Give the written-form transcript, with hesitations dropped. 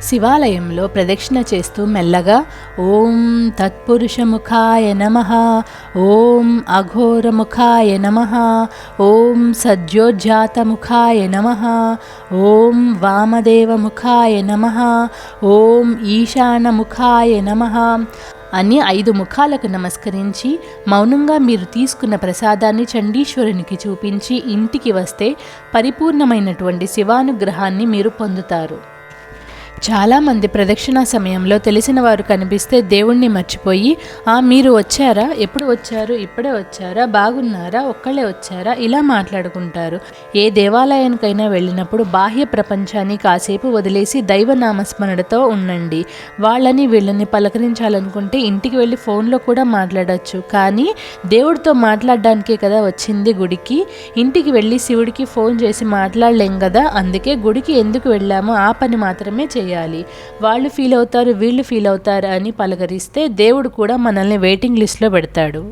శివాలయంలో ప్రదక్షిణ చేస్తూ మెల్లగా ఓం తత్పురుషముఖాయ నమః, ఓం అఘోరముఖాయ నమః, ఓం సజ్జోజ్జాతముఖాయ నమః, ఓం వామదేవముఖాయ నమః, ఓం ఈశానముఖాయ నమః అని 5 ముఖాలకు నమస్కరించి మౌనంగా మీరు తీసుకున్న ప్రసాదాన్ని చండీశ్వరునికి చూపించి ఇంటికి వస్తే పరిపూర్ణమైనటువంటి శివానుగ్రహాన్ని మీరు పొందుతారు. చాలామంది ప్రదక్షిణ సమయంలో తెలిసిన వారు కనిపిస్తే దేవుణ్ణి మర్చిపోయి మీరు వచ్చారా, ఎప్పుడు వచ్చారు, ఇప్పుడే వచ్చారా, బాగున్నారా, ఒక్కళ్ళే వచ్చారా ఇలా మాట్లాడుకుంటారు. ఏ దేవాలయానికైనా వెళ్ళినప్పుడు బాహ్య ప్రపంచాన్ని కాసేపు వదిలేసి దైవనామస్మరణతో ఉండండి. వాళ్ళని వీళ్ళని పలకరించాలనుకుంటే ఇంటికి వెళ్ళి ఫోన్లో కూడా మాట్లాడచ్చు. కానీ దేవుడితో మాట్లాడడానికే కదా వచ్చింది గుడికి. ఇంటికి వెళ్ళి శివుడికి ఫోన్ చేసి మాట్లాడలేం కదా. అందుకే గుడికి ఎందుకు వెళ్ళామో ఆ పని మాత్రమే చేయాలి. వాళ్ళు ఫీల్ అవుతారు, వీళ్ళు ఫీల్ అవుతారు అని పలకరిస్తే దేవుడు కూడా మనల్ని వెయిటింగ్ లిస్ట్లో పెడతాడు.